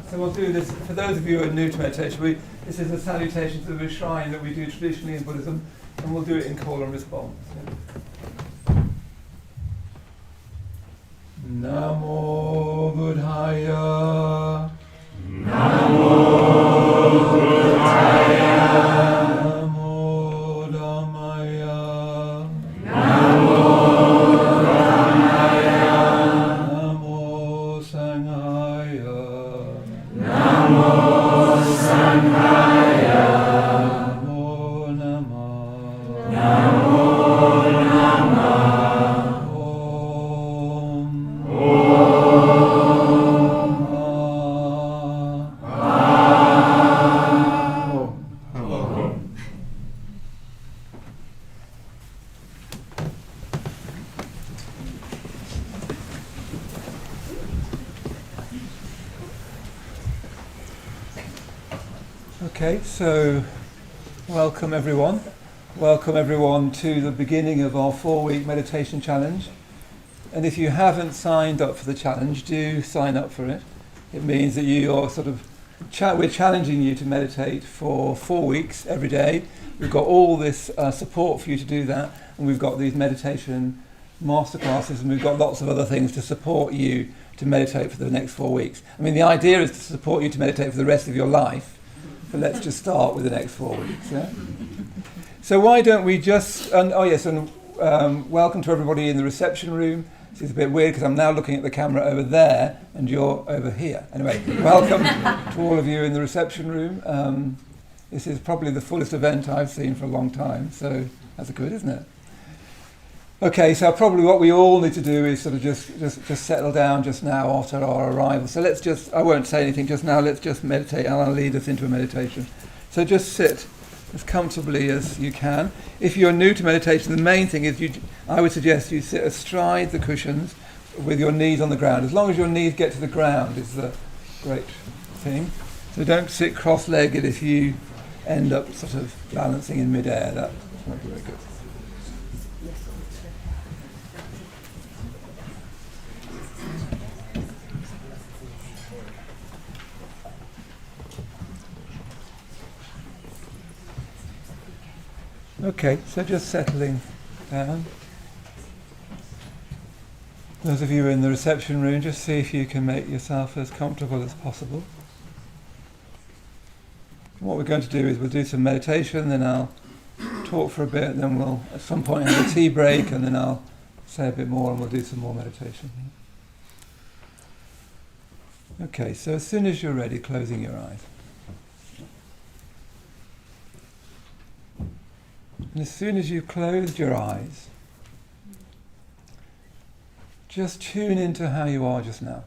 So we'll do this, for those of you who are new to meditation, this is a salutation to the shrine that we do traditionally in Buddhism, and we'll do it in call and response. Namo Buddhaya. Namo Buddhaya. Namo Dhammaya. Namo Dhammaya. Namo Sanghaya. Namo Sanghaya. Namo Namah. Namo Okay, so welcome everyone. Welcome everyone to the beginning of our 4-week meditation challenge. And if you haven't signed up for the challenge, do sign up for it. It means that you are we're challenging you to meditate for 4 weeks every day. We've got all this support for you to do that, and we've got these meditation masterclasses, and we've got lots of other things to support you to meditate for the next 4 weeks. I mean, the idea is to support you to meditate for the rest of your life. But let's just start with the next 4 weeks. Yeah? So why don't we just... welcome to everybody in the reception room. This is a bit weird because I'm now looking at the camera over there and you're over here. Anyway, welcome to all of you in the reception room. This is probably the fullest event I've seen for a long time, so that's good, isn't it? Okay, so probably what we all need to do is sort of just settle down just now after our arrival. So I won't say anything just now, let's just meditate, and I'll lead us into a meditation. So just sit as comfortably as you can. If you're new to meditation, the main thing is I would suggest you sit astride the cushions with your knees on the ground. As long as your knees get to the ground is the great thing. So don't sit cross-legged if you end up sort of balancing in midair. That won't be very good. Okay, so just settling down. Those of you in the reception room, just see if you can make yourself as comfortable as possible. What we're going to do is we'll do some meditation, then I'll talk for a bit, and then we'll at some point have a tea break, and then I'll say a bit more and we'll do some more meditation. Okay, so as soon as you're ready, closing your eyes. And as soon as you've closed your eyes, just tune into how you are just now.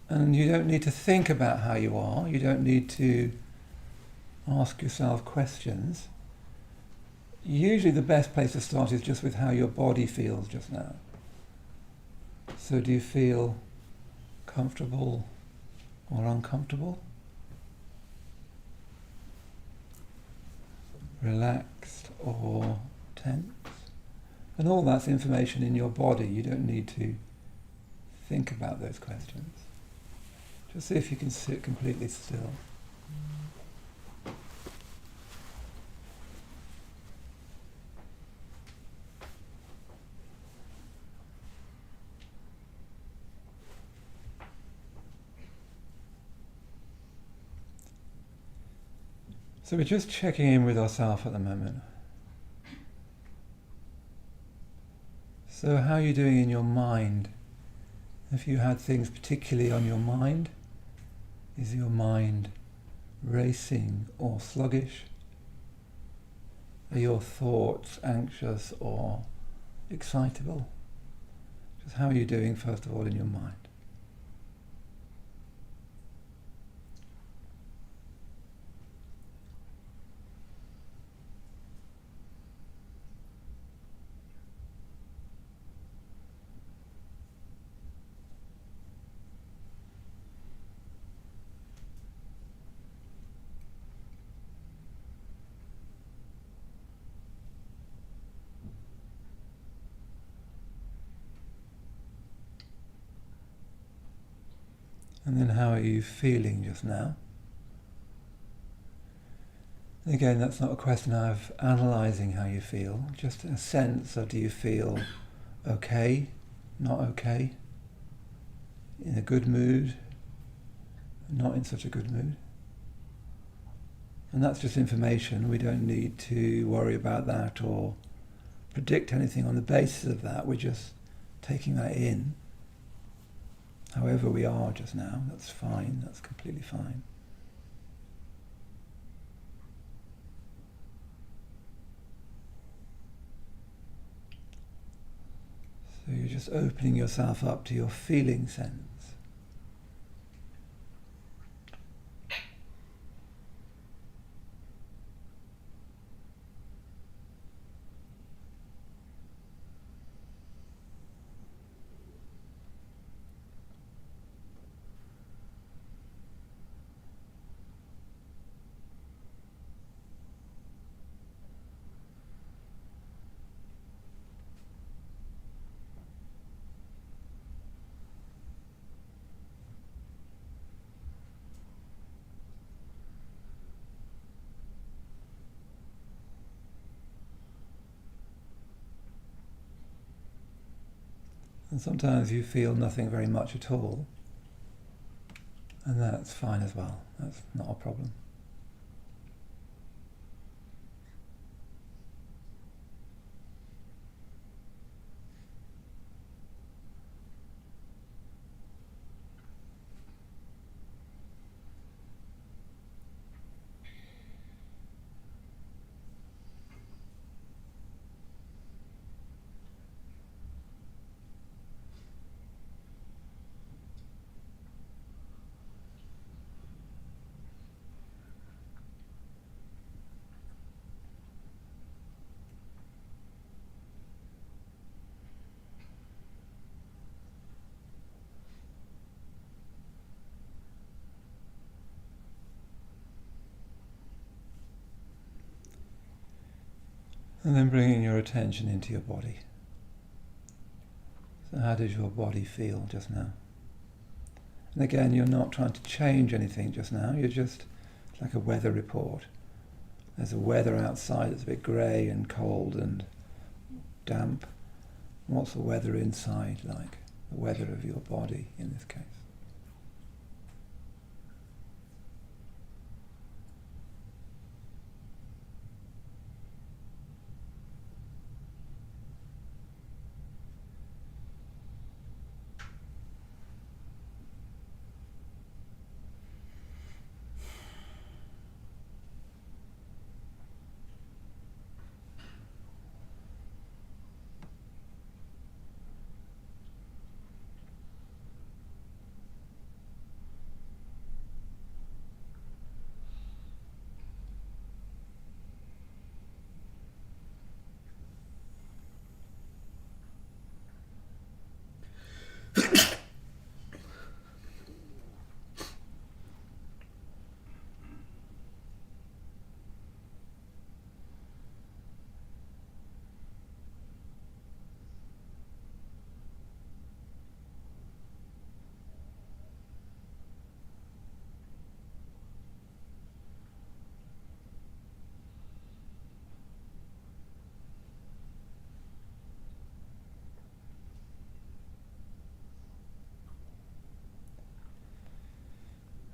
And you don't need to think about how you are. You don't need to ask yourself questions. Usually the best place to start is just with how your body feels just now. So do you feel comfortable or uncomfortable? Relaxed or tense? And all that's information in your body. You don't need to think about those questions. Just see if you can sit completely still. So we're just checking in with ourselves at the moment. So how are you doing in your mind? Have you had things particularly on your mind? Is your mind racing or sluggish? Are your thoughts anxious or excitable? Just how are you doing first of all in your mind? And then how are you feeling just now? And again, that's not a question of analysing how you feel, just a sense of, do you feel okay, not okay, in a good mood, not in such a good mood? And that's just information. We don't need to worry about that or predict anything on the basis of that. We're just taking that in. However we are just now, that's fine, that's completely fine. So you're just opening yourself up to your feeling sense. And sometimes you feel nothing very much at all, and that's fine as well. That's not a problem. And then bringing your attention into your body. So how does your body feel just now? And again, you're not trying to change anything just now, you're just like a weather report. There's a weather outside that's a bit grey and cold and damp. What's the weather inside like? The weather of your body in this case.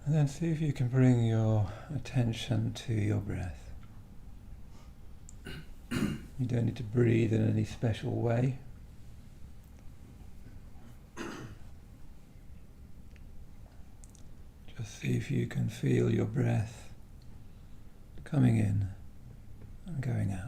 And then see if you can bring your attention to your breath. You don't need to breathe in any special way. Just see if you can feel your breath coming in and going out.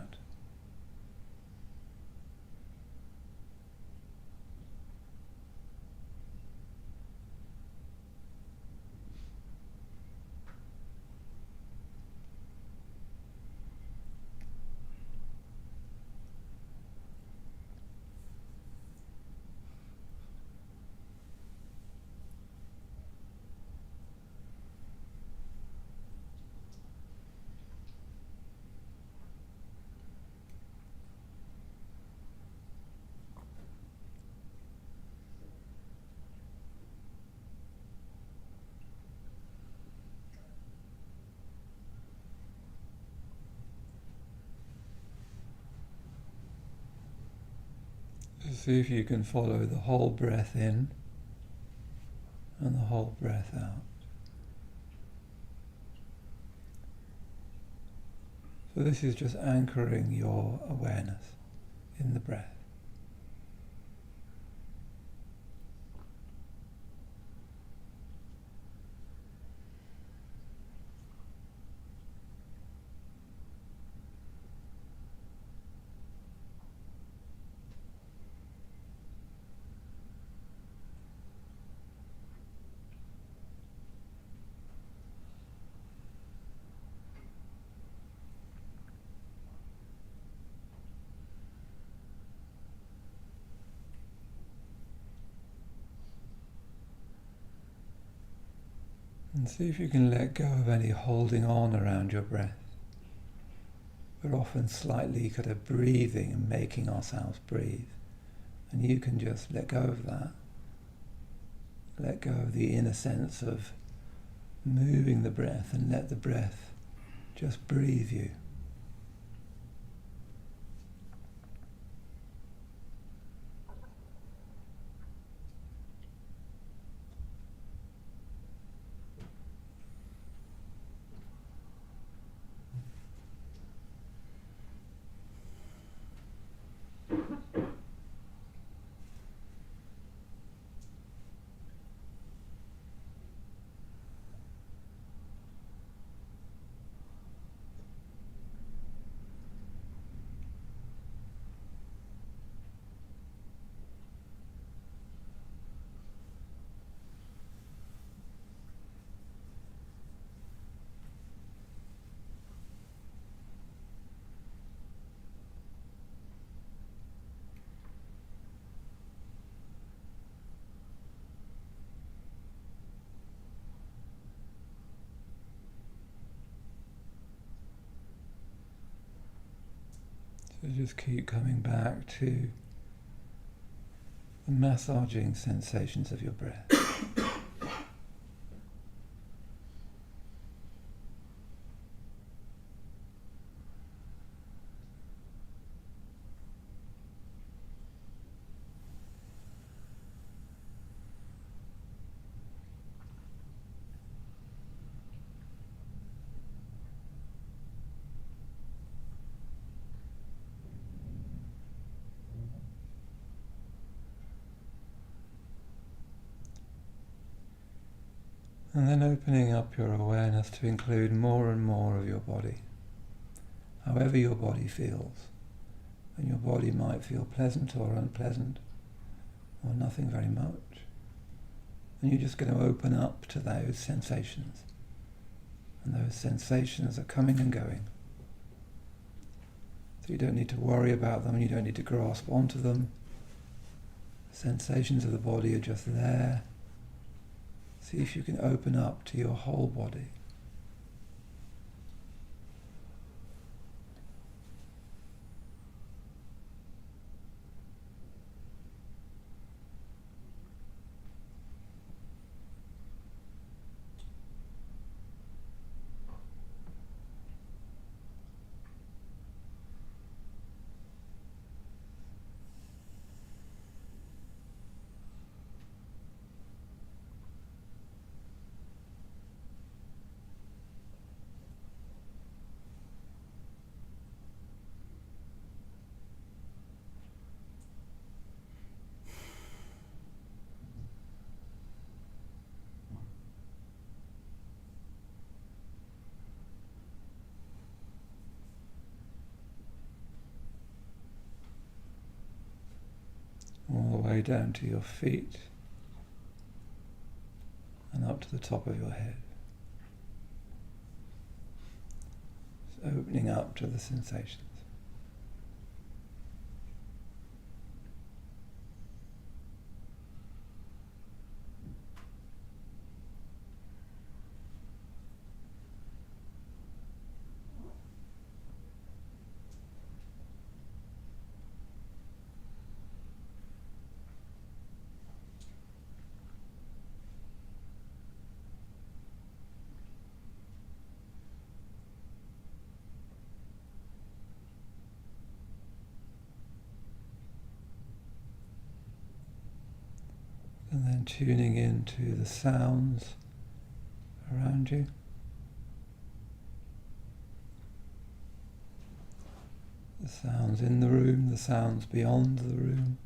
see if you can follow the whole breath in and the whole breath out. So this is just anchoring your awareness in the breath. And see if you can let go of any holding on around your breath. We're often slightly kind of breathing and making ourselves breathe. And you can just let go of that. Let go of the inner sense of moving the breath and let the breath just breathe you. So just keep coming back to the massaging sensations of your breath. And then opening up your awareness to include more and more of your body, however your body feels. And your body might feel pleasant or unpleasant, or nothing very much. And you're just going to open up to those sensations. And those sensations are coming and going. So you don't need to worry about them, you don't need to grasp onto them. Sensations of the body are just there. See if you can open up to your whole body. All the way down to your feet and up to the top of your head. Just opening up to the sensations. And tuning into the sounds around you. The sounds in the room, the sounds beyond the room.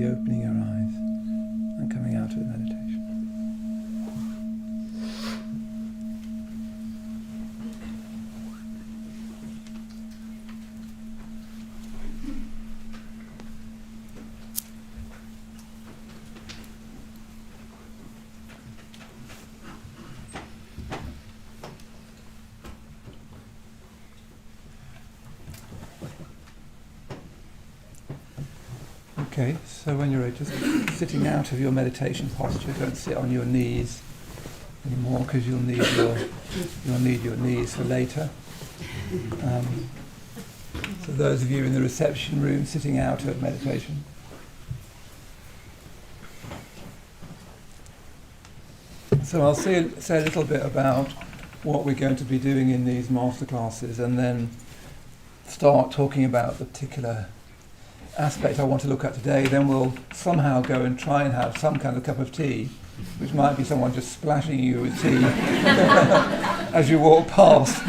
Opening your eyes and coming out of the meditation. Okay, so when you're ready, just sitting out of your meditation posture, don't sit on your knees anymore because you'll need your knees for later. So those of you in the reception room sitting out of meditation. So I'll say a little bit about what we're going to be doing in these masterclasses and then start talking about the particular aspect I want to look at today. Then we'll somehow go and try and have some kind of cup of tea, which might be someone just splashing you with tea as you walk past.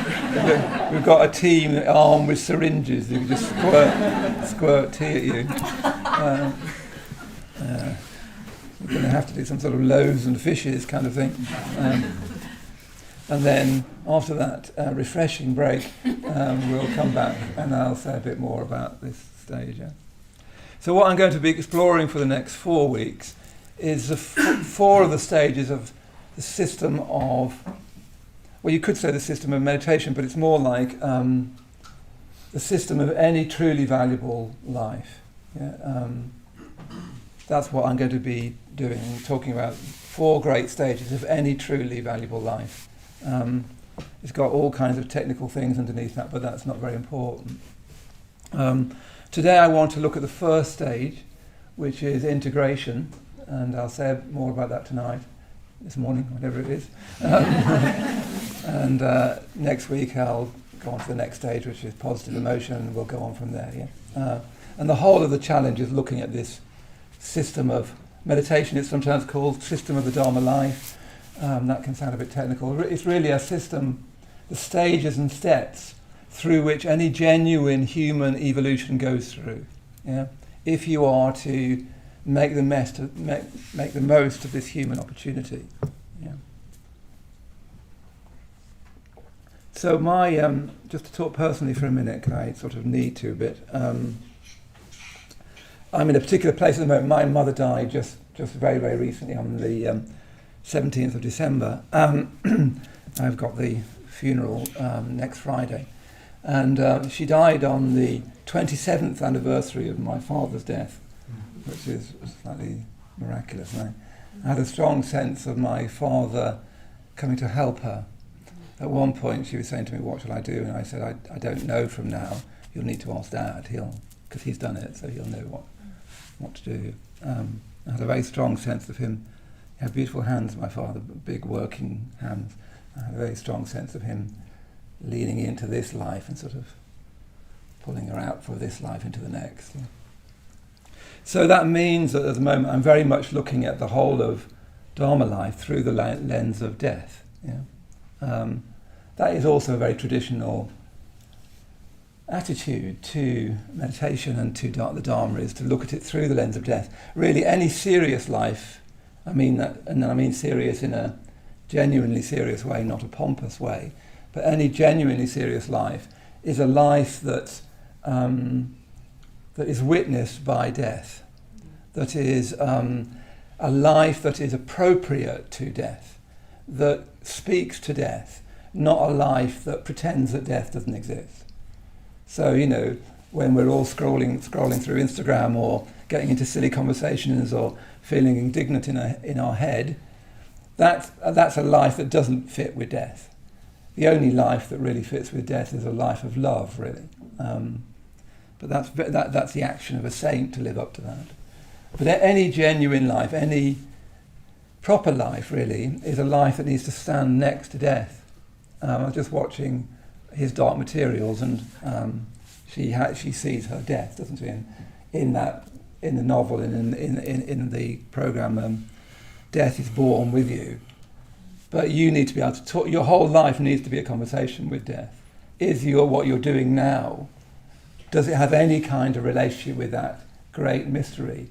We've got a team armed with syringes who just squirt tea at you. We're going to have to do some sort of loaves and fishes kind of thing. And then after that refreshing break, we'll come back and I'll say a bit more about this stage. Yeah? So what I'm going to be exploring for the next 4 weeks is the 4 of the stages of the system of, well, you could say the system of meditation, but it's more like the system of any truly valuable life. Yeah? That's what I'm going to be doing, talking about 4 great stages of any truly valuable life. It's got all kinds of technical things underneath that, but that's not very important. Today I want to look at the first stage, which is integration, and I'll say more about that tonight, this morning, whatever it is. And next week I'll go on to the next stage, which is positive emotion, and we'll go on from there. Yeah. And the whole of the challenge is looking at this system of meditation. It's sometimes called system of the Dharma life. That can sound a bit technical. It's really a system, the stages and steps through which any genuine human evolution goes through. Yeah? If you are to make the most of this human opportunity. Yeah? So just to talk personally for a minute, because I sort of need to a bit. I'm in a particular place at the moment. My mother died just very, very recently on the 17th of December. I've got the funeral next Friday. And she died on the 27th anniversary of my father's death, which is slightly miraculous. And I had a strong sense of my father coming to help her. At one point she was saying to me, "What shall I do?" And I said, I don't know from now. You'll need to ask Dad, because he's done it, so he'll know what to do. I had a very strong sense of him. He had beautiful hands, my father, big working hands. I had a very strong sense of him leaning into this life and sort of pulling her out for this life into the next. Yeah. So that means that at the moment I'm very much looking at the whole of Dharma life through the lens of death. Yeah. That is also a very traditional attitude to meditation and to the Dharma, is to look at it through the lens of death. Really, any serious life, I mean that, and I mean serious in a genuinely serious way, not a pompous way, but any genuinely serious life is a life that is witnessed by death, that is a life that is appropriate to death, that speaks to death, not a life that pretends that death doesn't exist. So, when we're all scrolling through Instagram or getting into silly conversations or feeling indignant in our head, that's a life that doesn't fit with death. The only life that really fits with death is a life of love, really. But that's the action of a saint, to live up to that. But any genuine life, any proper life, really, is a life that needs to stand next to death. I was just watching his Dark Materials, and she sees her death, doesn't she? In the novel, in the program, Death is Born with You. But you need to be able to talk. Your whole life needs to be a conversation with death. Is what you're doing now? Does it have any kind of relationship with that great mystery?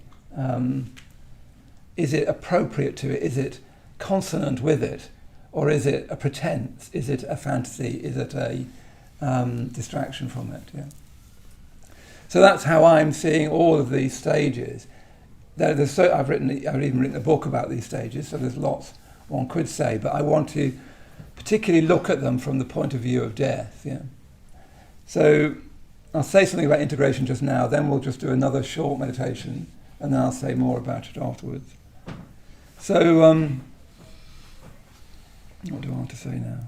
Is it appropriate to it? Is it consonant with it? Or is it a pretense? Is it a fantasy? Is it a distraction from it? Yeah. So that's how I'm seeing all of these stages. I've even written a book about these stages, so there's lots one could say, but I want to particularly look at them from the point of view of death. Yeah. So I'll say something about integration just now, then we'll just do another short meditation, and then I'll say more about it afterwards. So, what do I want to say now?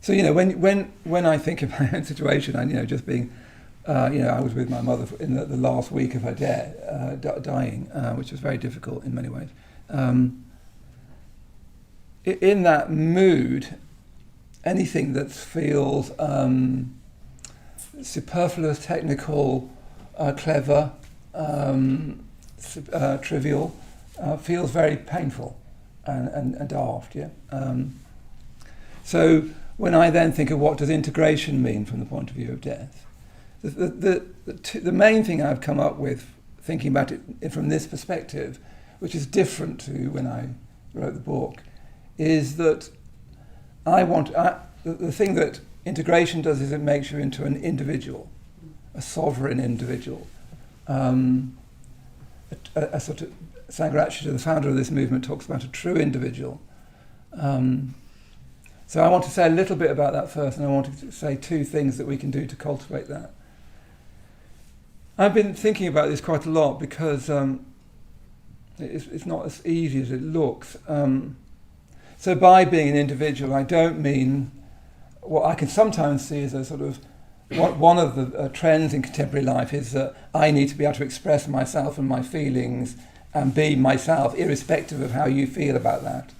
So, when I think of my own situation, and just being, I was with my mother in the last week of her dying, which was very difficult in many ways. In that mood, anything that feels superfluous, technical, clever, trivial, feels very painful and daft. Yeah. So when I then think of what does integration mean from the point of view of death, the main thing I've come up with, thinking about it from this perspective, which is different to when I wrote the book, is that the thing that integration does is it makes you into an individual, a sovereign individual. A sort of Sangharakshita, the founder of this movement, talks about a true individual. So I want to say a little bit about that first, and I want to say two things that we can do to cultivate that. I've been thinking about this quite a lot because it's not as easy as it looks. So by being an individual, I don't mean what I can sometimes see as a sort of one of the trends in contemporary life is that I need to be able to express myself and my feelings and be myself, irrespective of how you feel about that.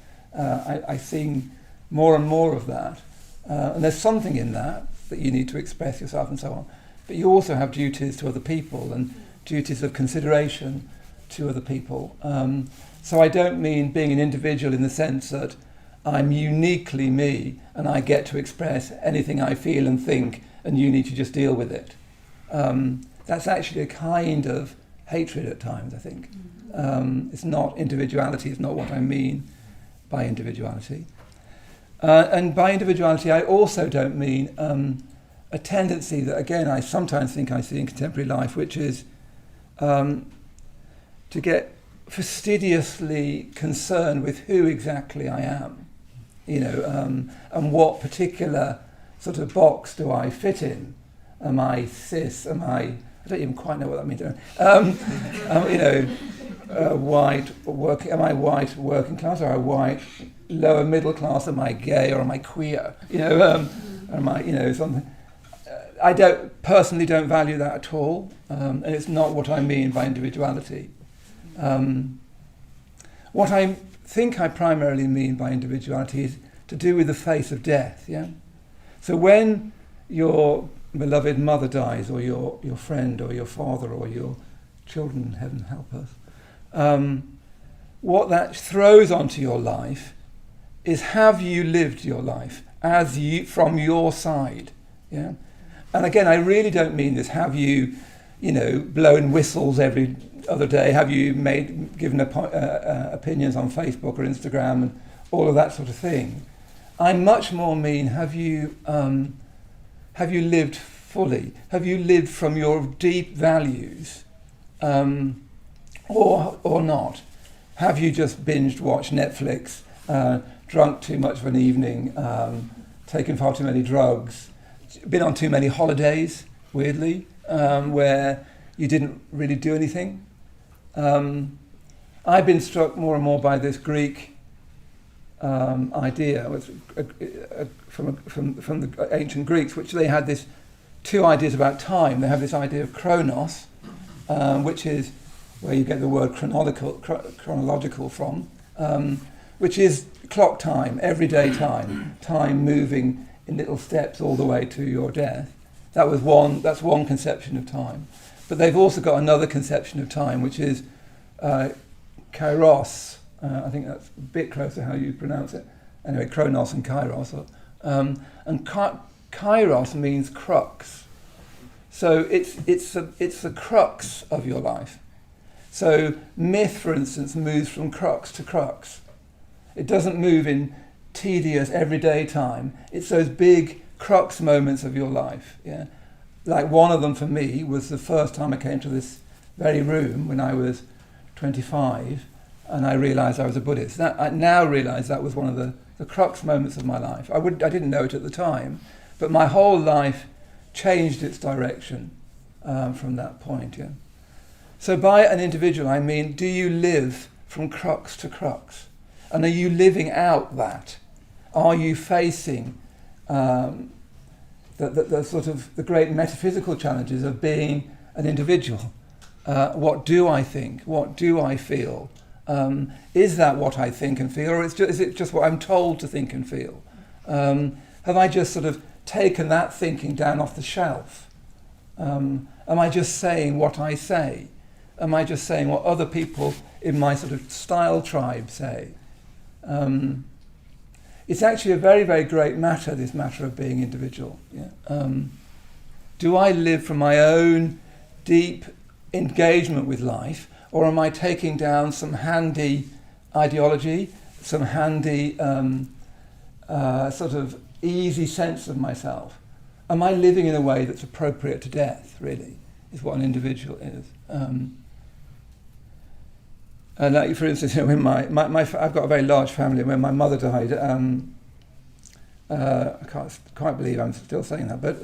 I see more and more of that. And there's something in that you need to express yourself and so on. But you also have duties to other people and duties of consideration to other people. So I don't mean being an individual in the sense that I'm uniquely me and I get to express anything I feel and think and you need to just deal with it. That's actually a kind of hatred at times, I think. It's not individuality, it's not what I mean by individuality. And by individuality, I also don't mean a tendency that, again, I sometimes think I see in contemporary life, which is to get fastidiously concerned with who exactly I am, and what particular sort of box do I fit in? Am I cis? I don't even quite know what that means. White working? Am I white working class? Or am I white lower middle class? Am I gay or am I queer? Am I something? I personally don't value that at all, and it's not what I mean by individuality. What I think I primarily mean by individuality is to do with the face of death. Yeah. So when your beloved mother dies, or your friend, or your father, or your children, heaven help us, what that throws onto your life is, have you lived your life from your side? Yeah. And again, I really don't mean this. Have you blown whistles every other day? Have you given opinions on Facebook or Instagram and all of that sort of thing? I much more mean, have you lived fully? Have you lived from your deep values, or not? Have you just binged watched Netflix, drunk too much of an evening, taken far too many drugs, been on too many holidays, weirdly, where you didn't really do anything? I've been struck more and more by this Greek idea from the ancient Greeks, which they had this two ideas about time. They have this idea of chronos, which is where you get the word chronological from, which is clock time, everyday time, time moving in little steps all the way to your death. That's one conception of time. But they've also got another conception of time, which is kairos. I think that's a bit closer how you pronounce it. Anyway, chronos and kairos. And kairos means crux. So it's the crux of your life. So myth, for instance, moves from crux to crux. It doesn't move in tedious everyday time. It's those big crux moments of your life. Yeah, like one of them for me was the first time I came to this very room when I was 25, and I realised I was a Buddhist. I now realise that was one of the crux moments of my life. I didn't know it at the time, but my whole life changed its direction from that point. Yeah. So by an individual, I mean, do you live from crux to crux? And are you living out that? Are you facing the sort of the great metaphysical challenges of being an individual? What do I think? What do I feel? Is that what I think and feel, or is it just what I'm told to think and feel? Have I just sort of taken that thinking down off the shelf? Am I just saying what I say? Am I just saying what other people in my sort of style tribe say? It's actually a very, very great matter, this matter of being individual. Yeah? Do I live from my own deep engagement with life, or am I taking down some handy ideology, some handy sort of easy sense of myself? Am I living in a way that's appropriate to death, really, is what an individual is. Like, for instance, when I've got a very large family, and when my mother died, I can't quite believe I'm still saying that, but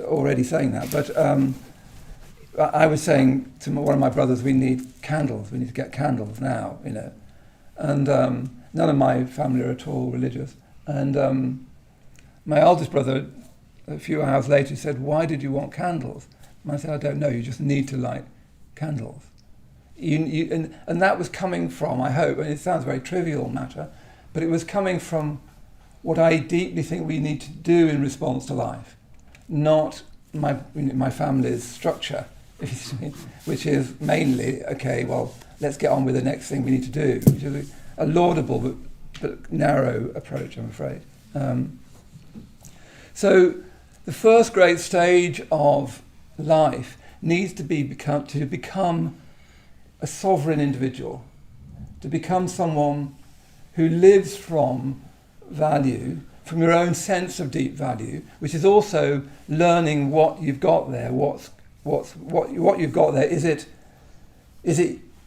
I was saying to one of my brothers, we need candles, we need to get candles now, and none of my family are at all religious. And my eldest brother, a few hours later, said, "Why did you want candles?" And I said, "I don't know, you just need to light candles." And that was coming from, I hope, and it sounds a very trivial matter, but it was coming from what I deeply think we need to do in response to life, not my family's structure, which is mainly, okay, well, let's get on with the next thing we need to do, which is a laudable but narrow approach, I'm afraid. So the first great stage of life needs to become a sovereign individual, to become someone who lives from value, from your own sense of deep value, which is also learning what you've got there. What you've got there, is it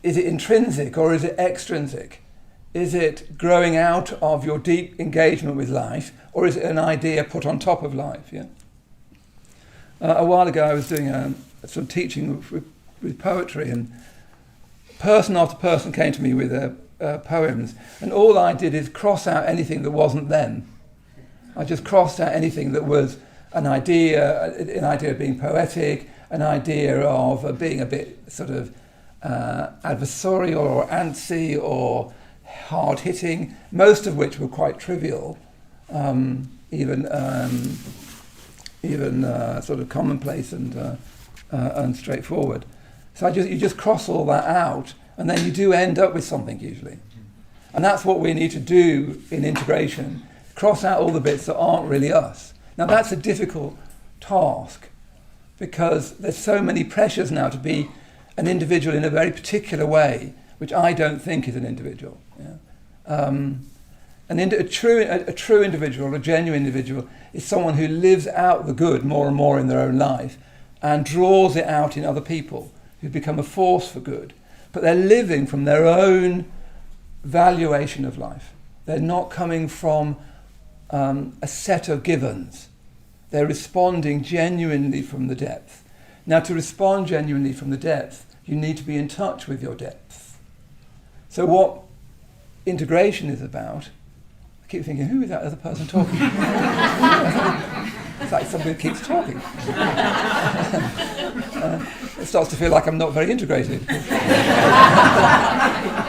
intrinsic or is it extrinsic? Is it growing out of your deep engagement with life, or is it an idea put on top of life? Yeah. A while ago, I was doing some teaching with poetry, and person after person came to me with poems, and all I did is cross out anything that wasn't them. I just crossed out anything that was an idea of being poetic, an idea of being a bit sort of adversarial or antsy or hard-hitting, most of which were quite trivial, even sort of commonplace and straightforward. So you just cross all that out, and then you do end up with something usually. And that's what we need to do in integration, cross out all the bits that aren't really us. Now that's a difficult task, because there's so many pressures now to be an individual in a very particular way, which I don't think is an individual. Yeah? A true individual, a genuine individual, is someone who lives out the good more and more in their own life and draws it out in other people, who become a force for good. But they're living from their own valuation of life. They're not coming from a set of givens. They're responding genuinely from the depth. Now, to respond genuinely from the depth, you need to be in touch with your depth. So what integration is about, I keep thinking, who is that other person talking? It's like somebody keeps talking. It starts to feel like I'm not very integrated.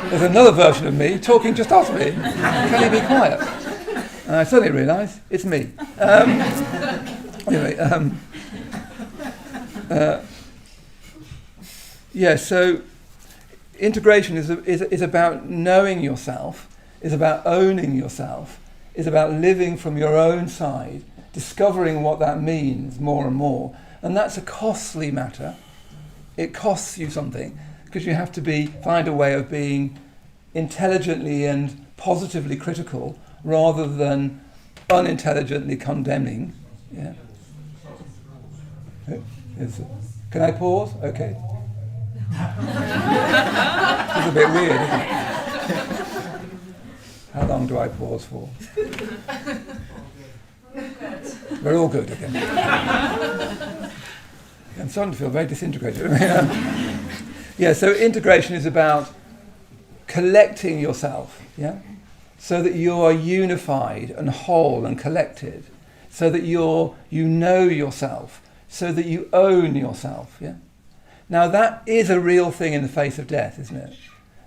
There's another version of me talking just after me. Can you be quiet? And I suddenly realise it's me. So integration is about knowing yourself, is about owning yourself, is about living from your own side, discovering what that means more and more. And that's a costly matter. It costs you something, because you have to find a way of being intelligently and positively critical rather than unintelligently condemning. Yeah. Can I pause? Okay. It's a bit weird, isn't it? How long do I pause for? We're all good again. I'm starting to feel very disintegrated. So integration is about collecting yourself, yeah? So that you are unified and whole and collected, so that you know yourself, so that you own yourself, yeah? Now that is a real thing in the face of death, isn't it?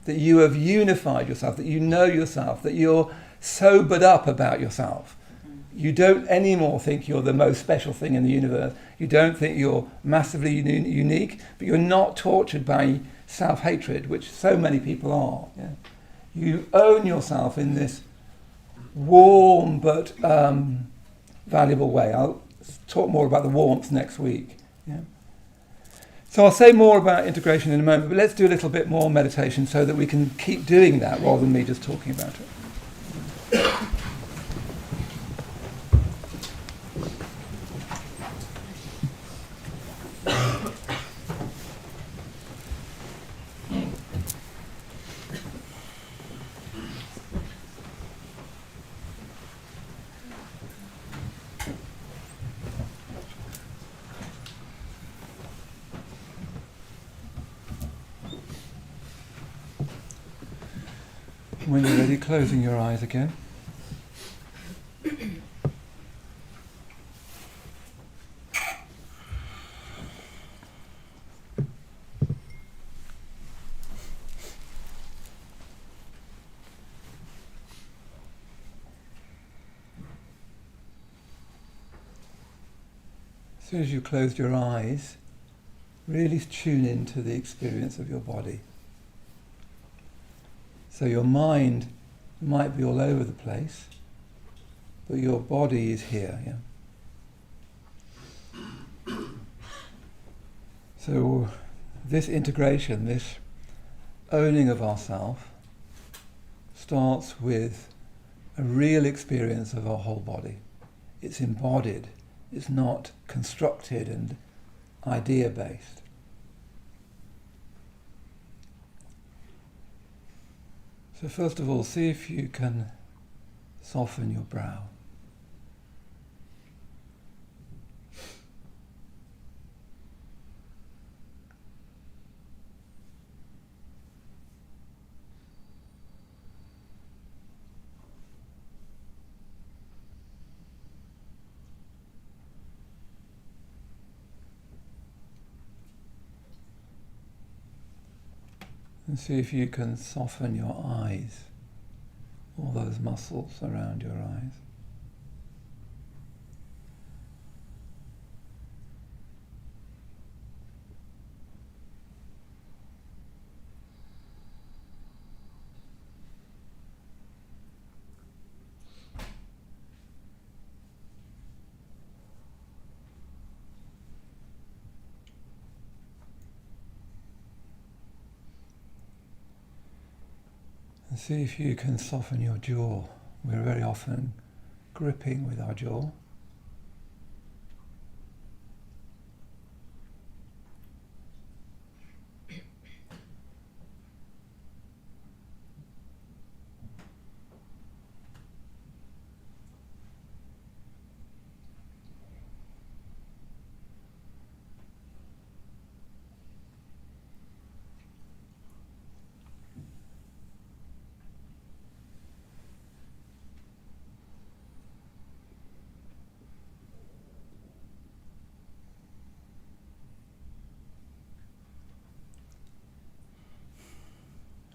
That you have unified yourself, that you know yourself, that you're sobered up about yourself. You don't anymore think you're the most special thing in the universe. You don't think you're massively unique, but you're not tortured by self-hatred, which so many people are. Yeah? You own yourself in this warm but valuable way. I'll talk more about the warmth next week. Yeah? So I'll say more about integration in a moment, but let's do a little bit more meditation so that we can keep doing that rather than me just talking about it. When you're ready, closing your eyes again. As soon as you closed your eyes, really tune into the experience of your body. So your mind might be all over the place, but your body is here. Yeah? So this integration, this owning of ourselves, starts with a real experience of our whole body. It's embodied. It's not constructed and idea-based. So first of all, see if you can soften your brow. And see if you can soften your eyes, all those muscles around your eyes. And see if you can soften your jaw. We're very often gripping with our jaw.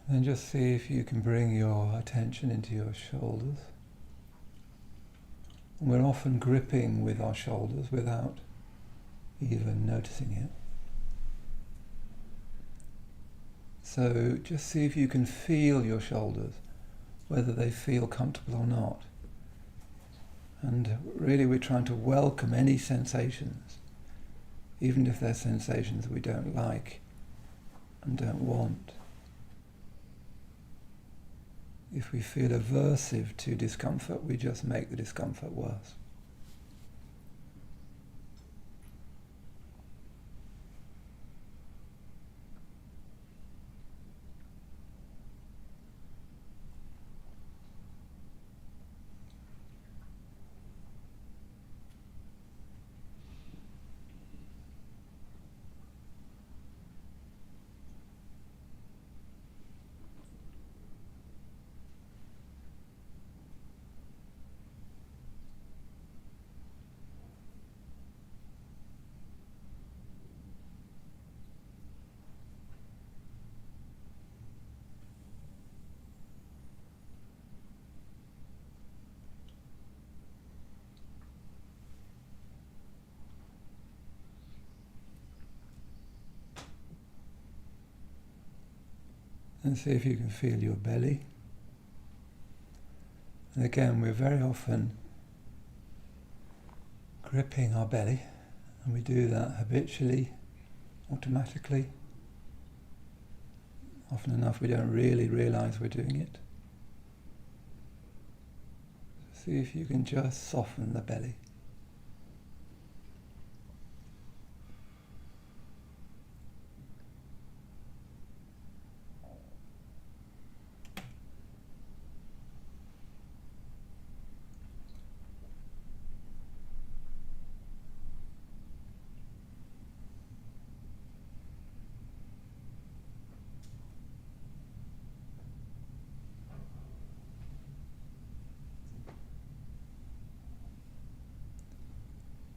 And just see if you can bring your attention into your shoulders. And we're often gripping with our shoulders without even noticing it. So just see if you can feel your shoulders, whether they feel comfortable or not. And really we're trying to welcome any sensations, even if they're sensations we don't like and don't want. If we feel aversive to discomfort, we just make the discomfort worse. And see if you can feel your belly. And again, we're very often gripping our belly, and we do that habitually, automatically. Often enough we don't really realize we're doing it. See if you can just soften the belly.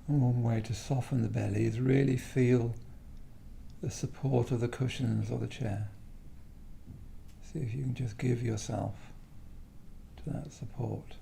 And one way to soften the belly is really feel the support of the cushions or the chair. See if you can just give yourself to that support.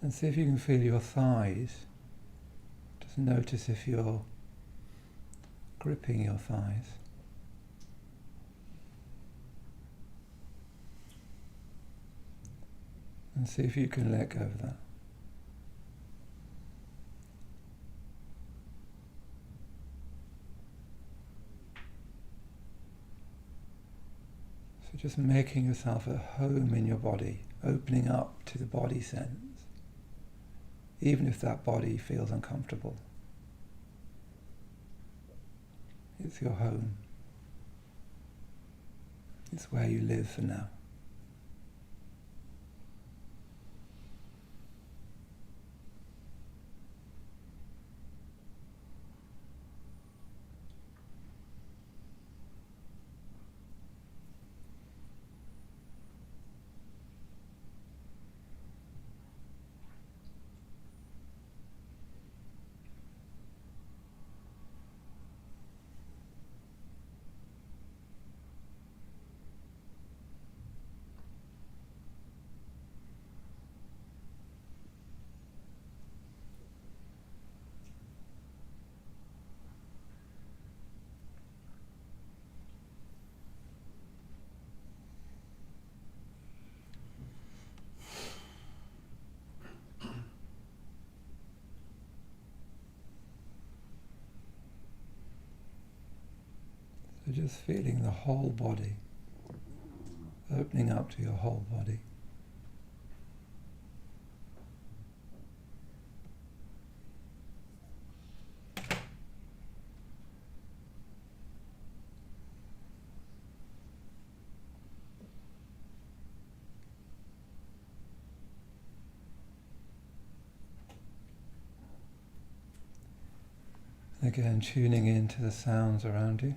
And see if you can feel your thighs. Just notice if you're gripping your thighs. And see if you can let go of that. So just making yourself at home in your body, opening up to the body sense, even if that body feels uncomfortable. It's your home. It's where you live for now. So just feeling the whole body, opening up to your whole body. Again, tuning into the sounds around you.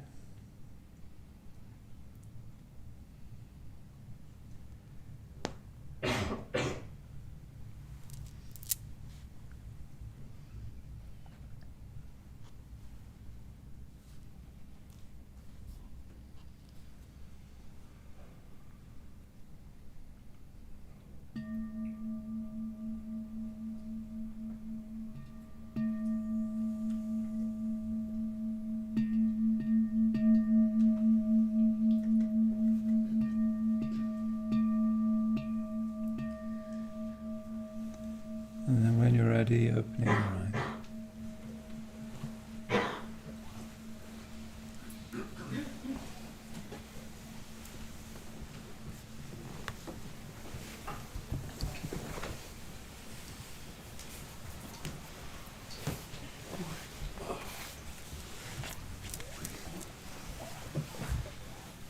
And then when you're ready, opening your eyes.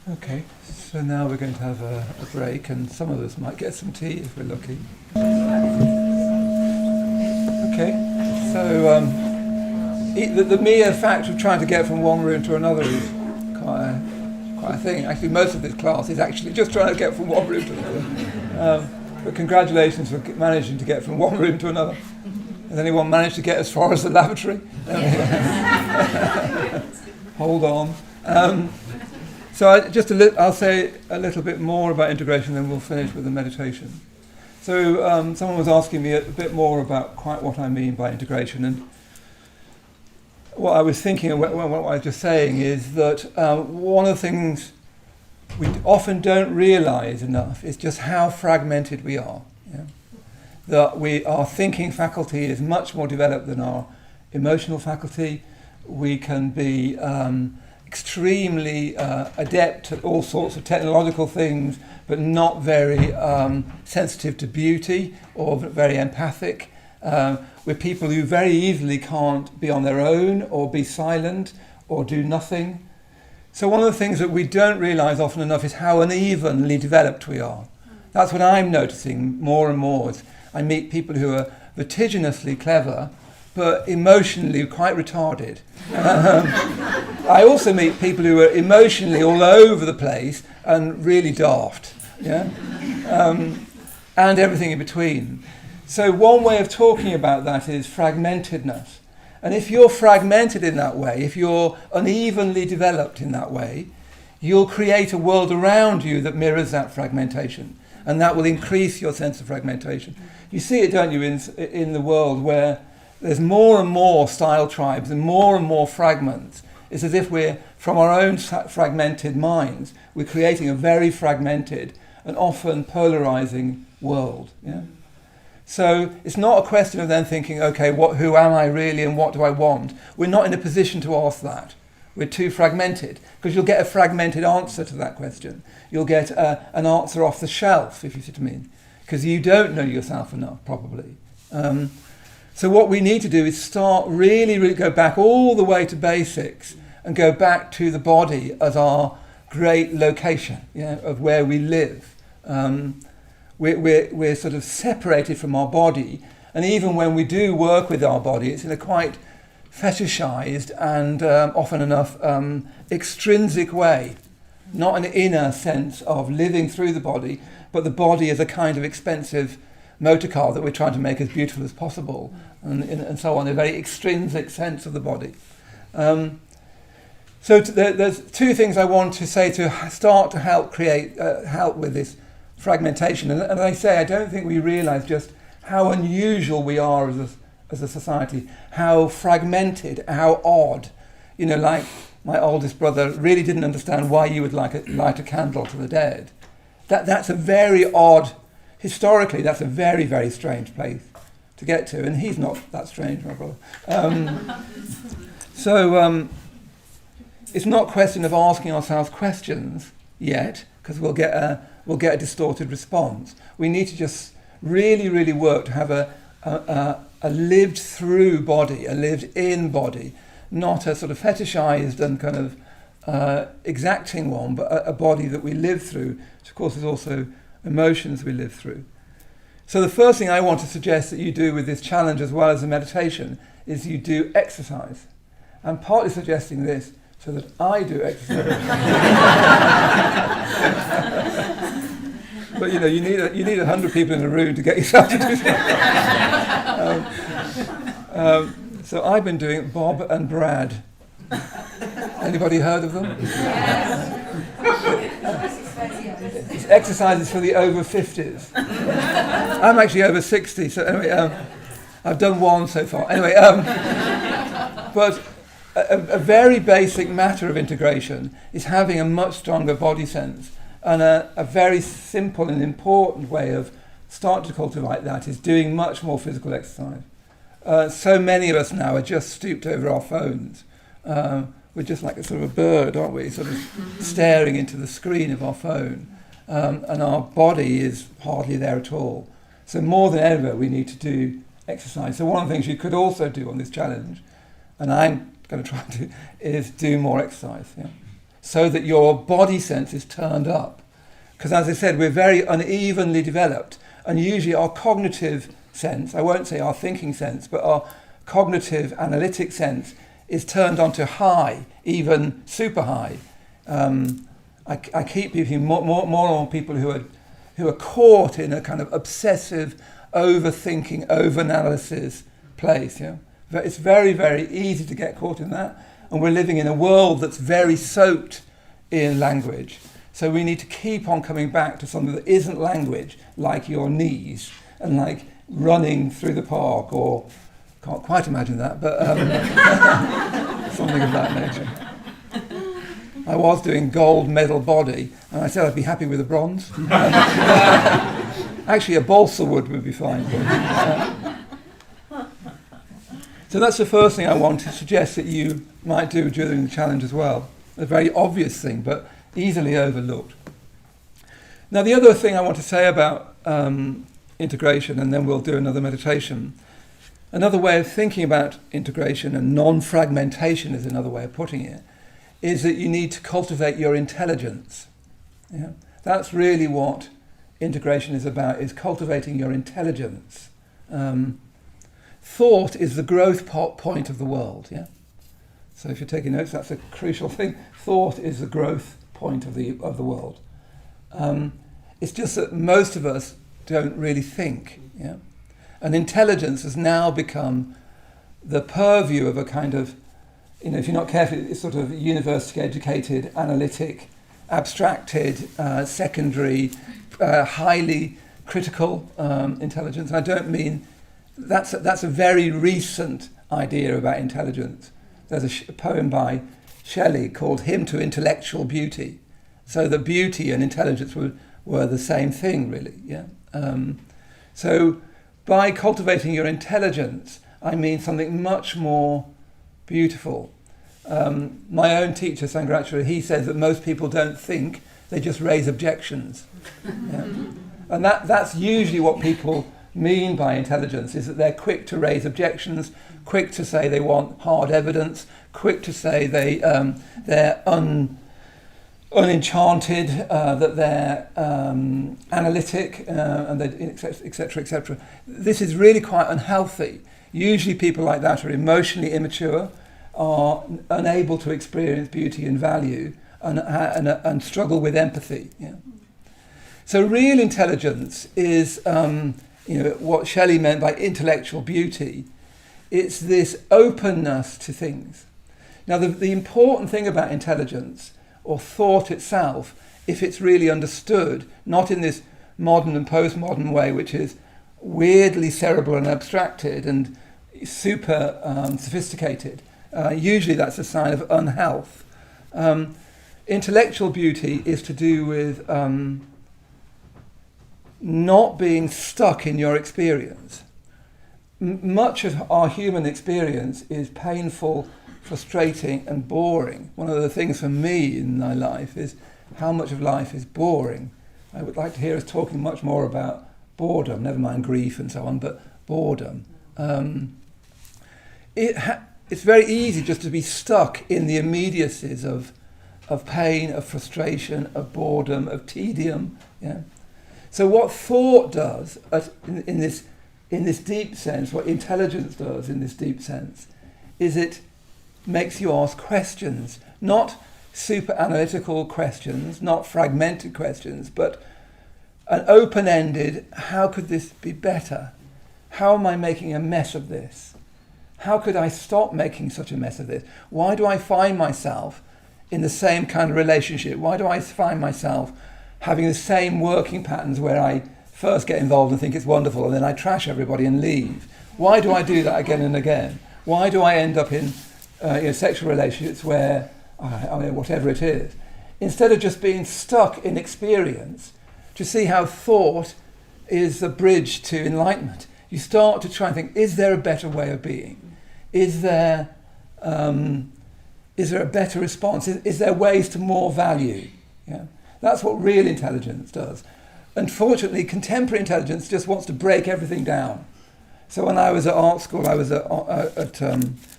Okay, so now we're going to have a break, and some of us might get some tea if we're lucky. Okay, so the mere fact of trying to get from one room to another is quite a thing. Actually, most of this class is actually just trying to get from one room to another. But congratulations for managing to get from one room to another. Has anyone managed to get as far as the lavatory? Hold on. So I'll say a little bit more about integration, then we'll finish with the meditation. So someone was asking me a bit more about quite what I mean by integration, and what I was thinking and what I was just saying is that one of the things we often don't realise enough is just how fragmented we are. Yeah? That our thinking faculty is much more developed than our emotional faculty. We can be extremely adept at all sorts of technological things, but not very sensitive to beauty or very empathic. We're people who very easily can't be on their own or be silent or do nothing. So one of the things that we don't realise often enough is how unevenly developed we are. That's what I'm noticing more and more. I meet people who are vertiginously clever, but emotionally quite retarded. I also meet people who are emotionally all over the place and really daft, yeah, and everything in between. So one way of talking about that is fragmentedness. And if you're fragmented in that way, if you're unevenly developed in that way, you'll create a world around you that mirrors that fragmentation, and that will increase your sense of fragmentation. You see it, don't you, in the world where there's more and more style tribes and more fragments. It's as if we're, from our own fragmented minds, we're creating a very fragmented and often polarizing world. Yeah? So it's not a question of then thinking, okay, who am I really and what do I want? We're not in a position to ask that. We're too fragmented, because you'll get a fragmented answer to that question. You'll get an answer off the shelf, if you see what I mean, because you don't know yourself enough, probably. So what we need to do is start really go back all the way to basics and go back to the body as our great location, yeah, of where we live. We're sort of separated from our body, and even when we do work with our body, it's in a quite fetishized and often enough extrinsic way, not an inner sense of living through the body, but the body as a kind of expensive motor car that we're trying to make as beautiful as possible, and so on, a very extrinsic sense of the body. So there's two things I want to say to start to help with this fragmentation. And as I say, I don't think we realise just how unusual we are as a society, how fragmented, how odd. You know, like my oldest brother really didn't understand why you would light a candle to the dead. That's a very odd, historically, that's a very, very strange place to get to, and he's not that strange, my brother. it's not a question of asking ourselves questions yet, because we'll get a distorted response. We need to just really, really work to have a lived through body, a lived in body, not a sort of fetishized and kind of exacting one, but a body that we live through, which of course is also emotions we live through. So the first thing I want to suggest that you do with this challenge as well as the meditation is you do exercise. I'm partly suggesting this so that I do exercise. But you need 100 people in a room to get yourself to do that. So I've been doing Bob and Brad. Anybody heard of them? Yes. It's exercises for the over 50s. I'm actually over 60, so anyway, I've done one so far. Anyway, but a very basic matter of integration is having a much stronger body sense. And a very simple and important way of starting to cultivate that is doing much more physical exercise. So many of us now are just stooped over our phones. We're just like a sort of a bird, aren't we? Sort of staring into the screen of our phone. And our body is hardly there at all. So more than ever, we need to do exercise. So one of the things you could also do on this challenge, and I'm going to try to, is do more exercise. Yeah? So that your body sense is turned up. Because as I said, we're very unevenly developed, and usually our cognitive sense, I won't say our thinking sense, but our cognitive analytic sense is turned on to high, even super high. I keep hearing more and more people who are caught in a kind of obsessive, overthinking, overanalysis place. Yeah? It's very, very easy to get caught in that. And we're living in a world that's very soaked in language. So we need to keep on coming back to something that isn't language, like your knees, and like running through the park, or, can't quite imagine that, but something of that nature. I was doing gold medal body, and I said I'd be happy with a bronze. Actually, a balsa wood would be fine. So that's the first thing I want to suggest that you might do during the challenge as well. A very obvious thing, but easily overlooked. Now, the other thing I want to say about integration, and then we'll do another meditation. Another way of thinking about integration, and non-fragmentation is another way of putting it, is that you need to cultivate your intelligence. Yeah? That's really what integration is about, is cultivating your intelligence. Thought is the growth point of the world. Yeah. So if you're taking notes, that's a crucial thing. Thought is the growth point of the world. It's just that most of us don't really think. Yeah. And intelligence has now become the purview of a kind of, if you're not careful, it's sort of university-educated, analytic, abstracted, secondary, highly critical intelligence. And I don't mean that's a very recent idea about intelligence. There's a poem by Shelley called Hymn to Intellectual Beauty. So the beauty and intelligence were the same thing, really. Yeah. So by cultivating your intelligence, I mean something much more beautiful. My own teacher, Sangharacharya, he says that most people don't think, they just raise objections. Yeah. And that's usually what people mean by intelligence, is that they're quick to raise objections, quick to say they want hard evidence, quick to say they're unenchanted, that they're analytic, and etc., etc. This is really quite unhealthy. Usually people like that are emotionally immature, are unable to experience beauty and value, and struggle with empathy. Yeah. So real intelligence is what Shelley meant by intellectual beauty. It's this openness to things. Now, the important thing about intelligence, or thought itself, if it's really understood, not in this modern and postmodern way, which is weirdly cerebral and abstracted and super sophisticated, usually that's a sign of unhealth. Intellectual beauty is to do with not being stuck in your experience. Much of our human experience is painful, frustrating and boring. One of the things for me in my life is how much of life is boring. I would like to hear us talking much more about boredom, never mind grief and so on, but boredom. It's very easy just to be stuck in the immediacies of pain, of frustration, of boredom, of tedium. Yeah. So what thought does in this deep sense, what intelligence does in this deep sense, is it makes you ask questions, not super analytical questions, not fragmented questions, but an open-ended, how could this be better? How am I making a mess of this? How could I stop making such a mess of this? Why do I find myself in the same kind of relationship? Why do I find myself having the same working patterns where I first get involved and think it's wonderful and then I trash everybody and leave? Why do I do that again and again? Why do I end up in sexual relationships where, whatever it is, instead of just being stuck in experience, to see how thought is the bridge to enlightenment. You start to try and think, is there a better way of being? Is there a better response? Is there ways to more value? Yeah? That's what real intelligence does. Unfortunately, contemporary intelligence just wants to break everything down. So when I was at art school, I was at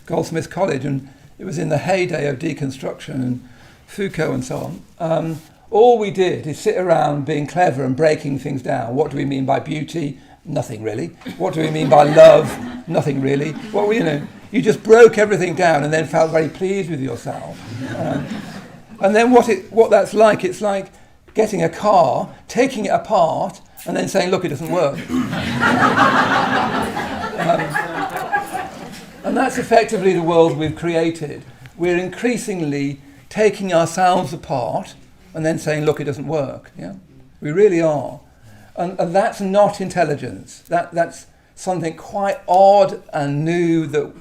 Goldsmiths College, and it was in the heyday of deconstruction and Foucault and so on. All we did is sit around being clever and breaking things down. What do we mean by beauty? Nothing really. What do we mean by love? Nothing really. You just broke everything down and then felt very pleased with yourself. And then what that's like, it's like getting a car, taking it apart, and then saying, look, it doesn't work. And that's effectively the world we've created. We're increasingly taking ourselves apart and then saying, look, it doesn't work. Yeah, we really are. And that's not intelligence. That's something quite odd and new that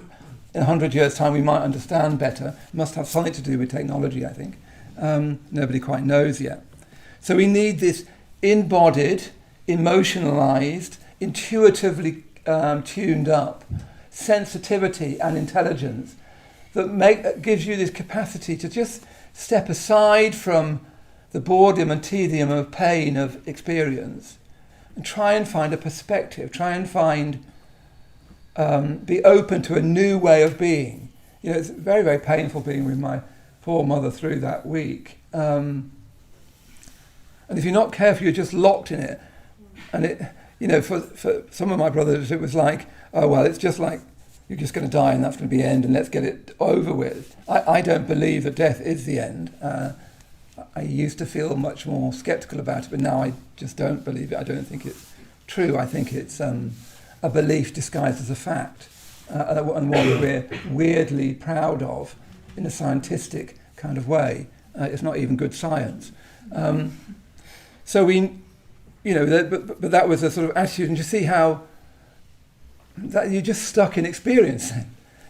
in 100 years' time we might understand better. It must have something to do with technology, I think. Nobody quite knows yet. So we need this embodied, emotionalized, intuitively tuned up sensitivity and intelligence that gives you this capacity to just step aside from the boredom and tedium of pain of experience and try and find a perspective, try and be open to a new way of being. It's very, very painful being with my poor mother through that week. And if you're not careful, you're just locked in it. And for some of my brothers, it was like, oh, well, it's just like, you're just going to die and that's going to be the end and let's get it over with. I don't believe that death is the end. I used to feel much more sceptical about it, but now I just don't believe it. I don't think it's true. I think it's a belief disguised as a fact, and one that we're weirdly proud of in a scientific kind of way. It's not even good science. So we, but that was a sort of attitude, and you see how that you're just stuck in experience.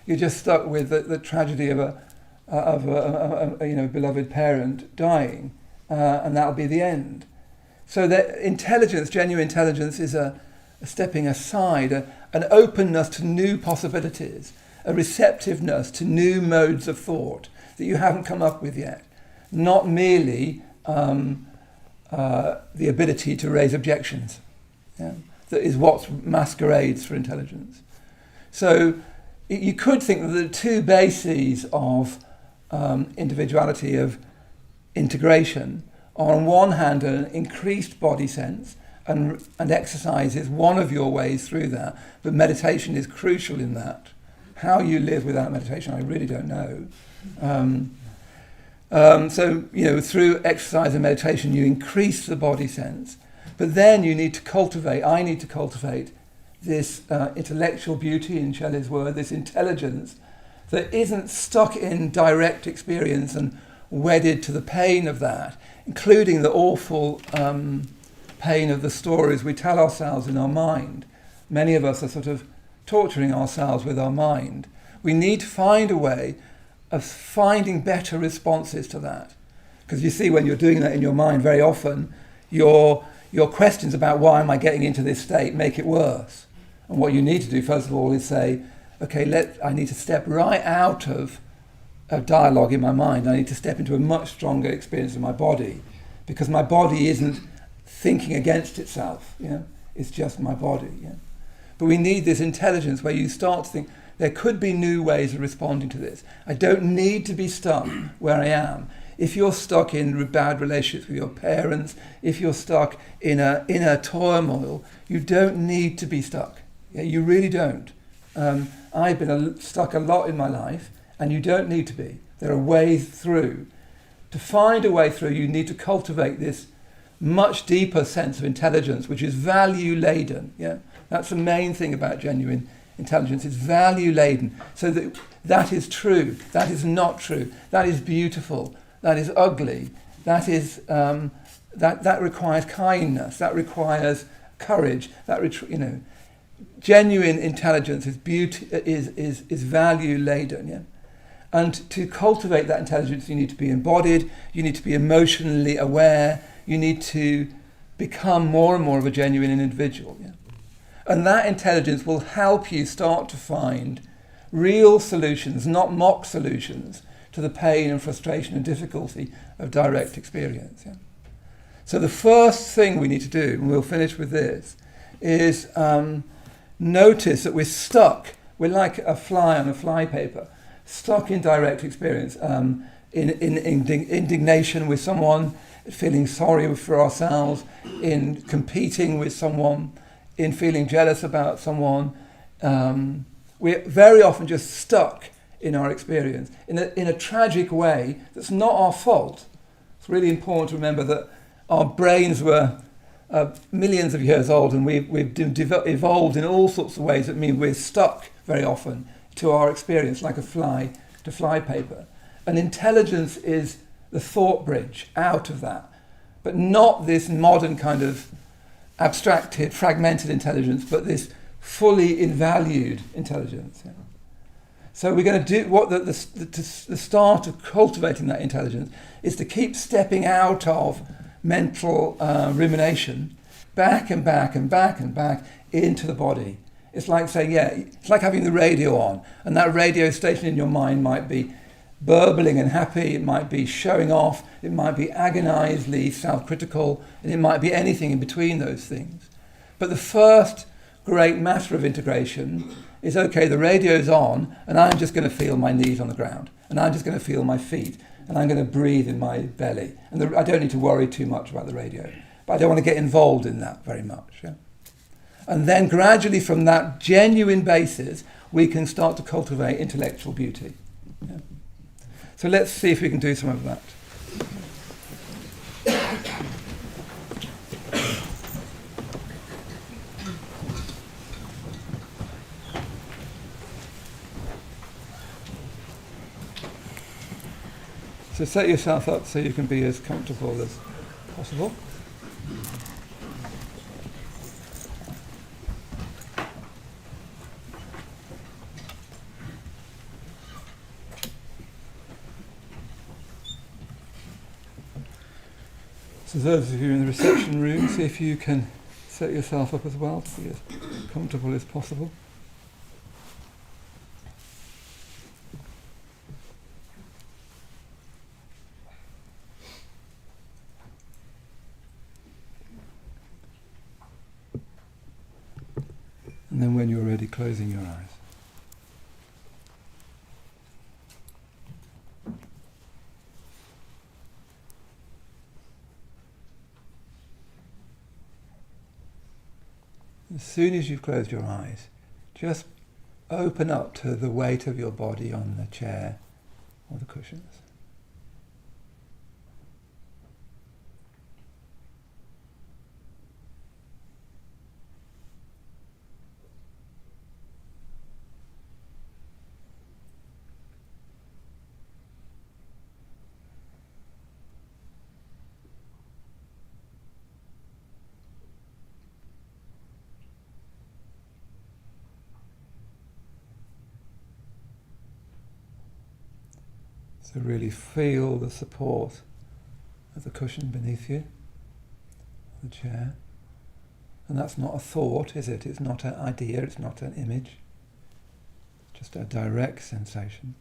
You're just stuck with the tragedy of a beloved parent dying, and that'll be the end. So that intelligence, genuine intelligence, is a stepping aside, an openness to new possibilities, a receptiveness to new modes of thought that you haven't come up with yet. Not merely the ability to raise objections. Yeah? That is what masquerades for intelligence. So you could think that the two bases of individuality, of integration, are on one hand an increased body sense, and exercise is one of your ways through that, but meditation is crucial in that. How you live without meditation, I really don't know. So through exercise and meditation, you increase the body sense, but then I need to cultivate this intellectual beauty, in Shelley's word, this intelligence that isn't stuck in direct experience and wedded to the pain of that, including the awful pain of the stories we tell ourselves in our mind. Many of us are sort of torturing ourselves with our mind. We need to find a way of finding better responses to that. Because you see, when you're doing that in your mind, very often your questions about why am I getting into this state make it worse. And what you need to do, first of all, is say, okay, I need to step right out of dialogue in my mind. I need to step into a much stronger experience of my body, because my body isn't thinking against itself. It's just my body. But we need this intelligence where you start to think, there could be new ways of responding to this. I don't need to be stuck where I am. If you're stuck in bad relationships with your parents, if you're stuck in a turmoil, you don't need to be stuck. You really don't. I've been stuck a lot in my life, and you don't need to be. There are ways through. To find a way through, you need to cultivate this much deeper sense of intelligence, which is value-laden. That's the main thing about genuine intelligence. It's value-laden. So that is true, that is not true, that is beautiful, that is ugly, that is that requires kindness, that requires courage, genuine intelligence is beauty, is value-laden. And to cultivate that intelligence, you need to be embodied, you need to be emotionally aware, you need to become more and more of a genuine individual. And that intelligence will help you start to find real solutions, not mock solutions, to the pain and frustration and difficulty of direct experience. So the first thing we need to do, and we'll finish with this, is notice that we're stuck. We're like a fly on a flypaper, stuck in direct experience, in indignation with someone, feeling sorry for ourselves, in competing with someone, in feeling jealous about someone. We're very often just stuck in our experience in a tragic way that's not our fault. It's really important to remember that our brains were millions of years old, and we've evolved in all sorts of ways that mean we're stuck very often to our experience like a fly to flypaper. And intelligence is the thought bridge out of that, but not this modern kind of abstracted, fragmented intelligence, but this fully invalued intelligence. So we're going to do what the start of cultivating that intelligence is to keep stepping out of mental rumination, back and back and back and back into the body. It's like saying, it's like having the radio on, and that radio station in your mind might be burbling and happy, it might be showing off, it might be agonizedly self-critical, and it might be anything in between those things. But the first great matter of integration is, okay, the radio's on, and I'm just going to feel my knees on the ground, and I'm just going to feel my feet, and I'm going to breathe in my belly. And I don't need to worry too much about the radio, but I don't want to get involved in that very much. And then gradually from that genuine basis, we can start to cultivate intellectual beauty. So let's see if we can do some of that. So set yourself up so you can be as comfortable as possible. So those of you in the reception room, see if you can set yourself up as well to be as comfortable as possible. And then when you're ready, closing your eyes. As soon as you've closed your eyes, just open up to the weight of your body on the chair or the cushions. So really feel the support of the cushion beneath you, the chair. And that's not a thought, is it? It's not an idea, it's not an image. Just a direct sensation.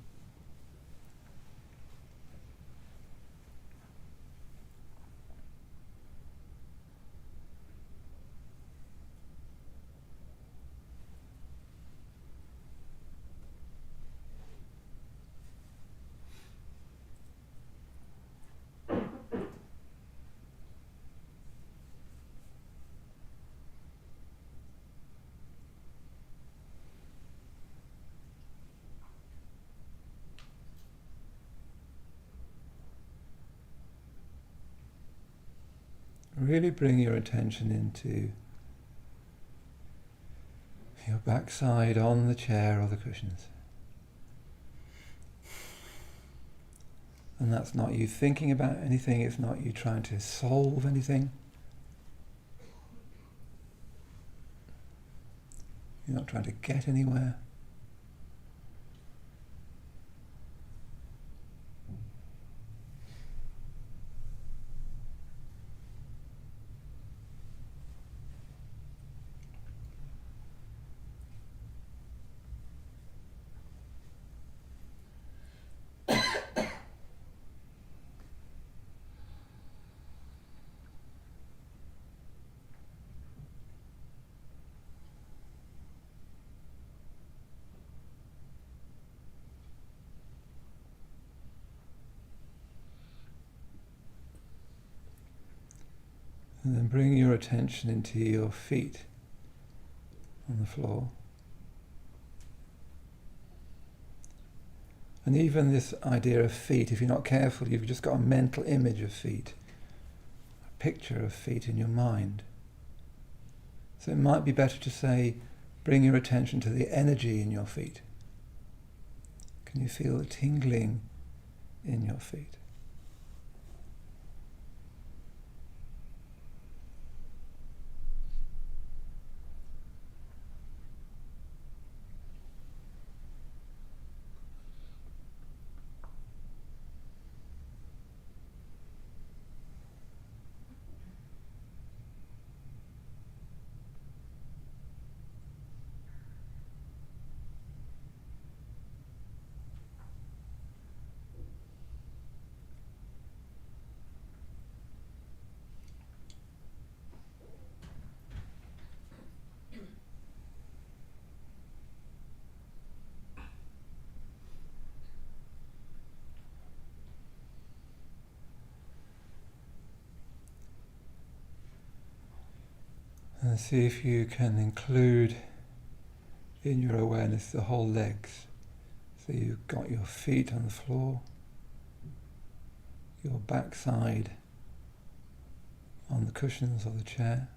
Really bring your attention into your backside on the chair or the cushions. And that's not you thinking about anything, it's not you trying to solve anything. You're not trying to get anywhere. And then bring your attention into your feet on the floor. And even this idea of feet, if you're not careful, you've just got a mental image of feet, a picture of feet in your mind. So it might be better to say, bring your attention to the energy in your feet. Can you feel the tingling in your feet? And see if you can include in your awareness the whole legs. So you've got your feet on the floor, your backside on the cushions of the chair,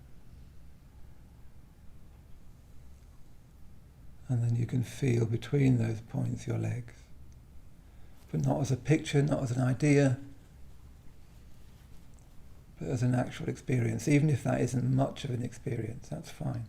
and then you can feel between those points your legs. But not as a picture, not as an idea, but as an actual experience. Even if that isn't much of an experience, that's fine.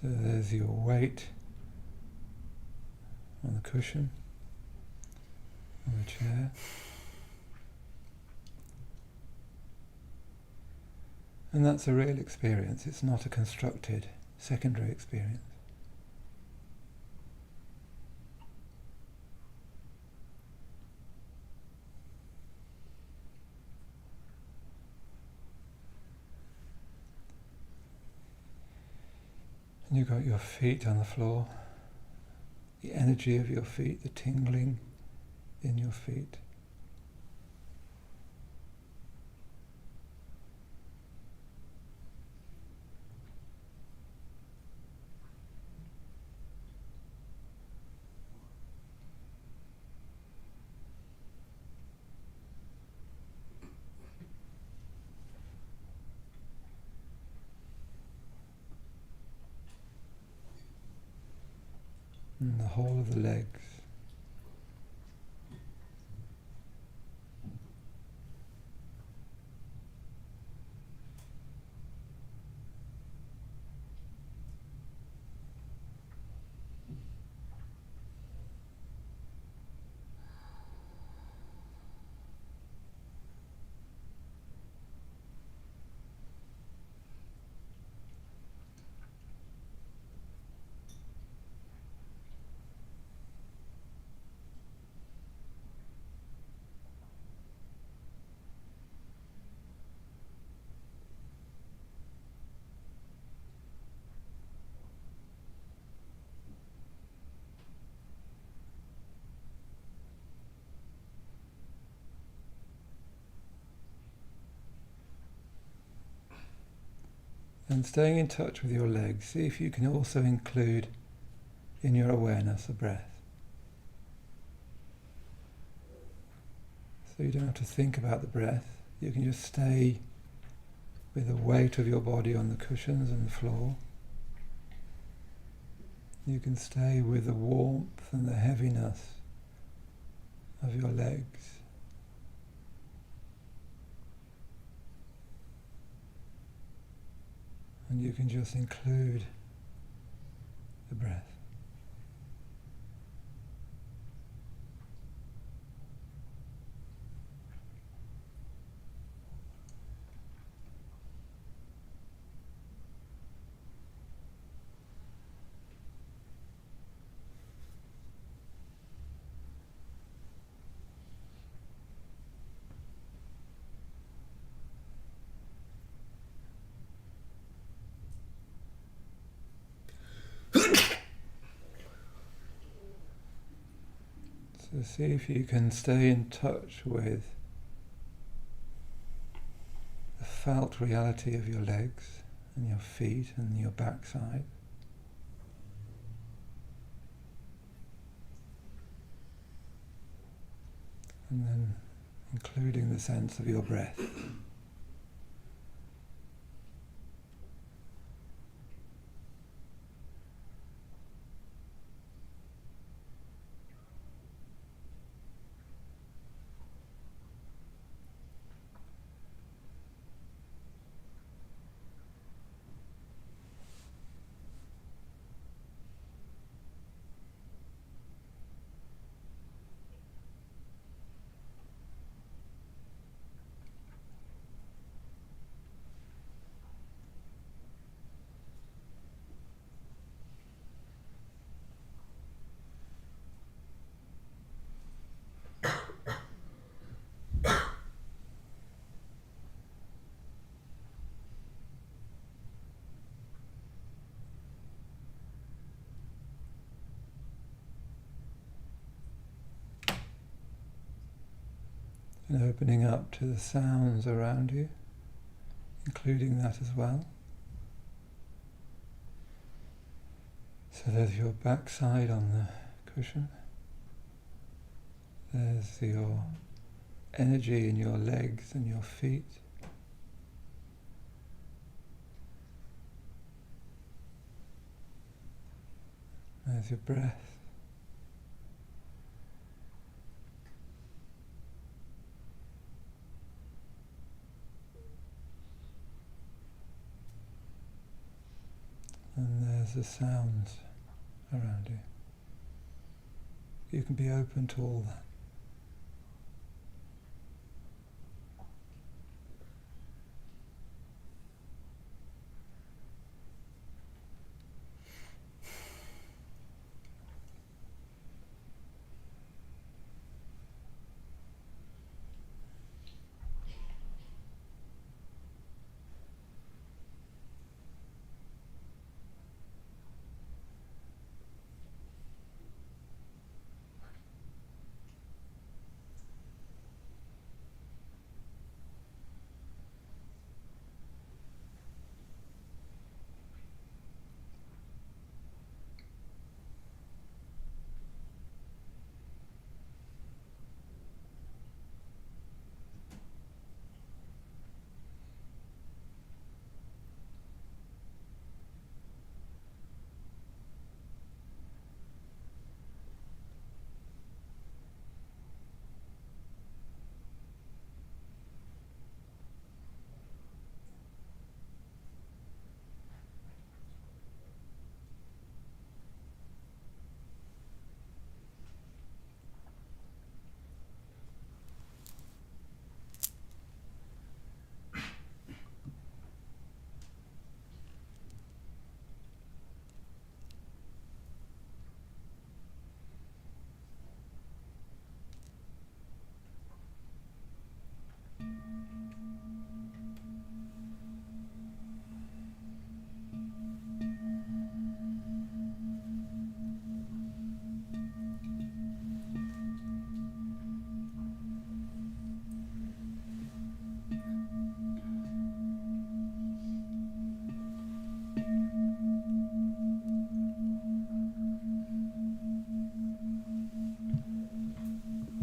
So there's your weight on the cushion, on the chair. And that's a real experience, it's not a constructed secondary experience. And you've got your feet on the floor, the energy of your feet, the tingling in your feet. And the whole of the legs. And staying in touch with your legs, see if you can also include in your awareness the breath. So you don't have to think about the breath, you can just stay with the weight of your body on the cushions and the floor. You can stay with the warmth and the heaviness of your legs. And you can just include the breath. So see if you can stay in touch with the felt reality of your legs and your feet and your backside. And then including the sense of your breath. And opening up to the sounds around you, including that as well. So there's your backside on the cushion. There's your energy in your legs and your feet. There's your breath. And there's the sounds around you. You can be open to all that.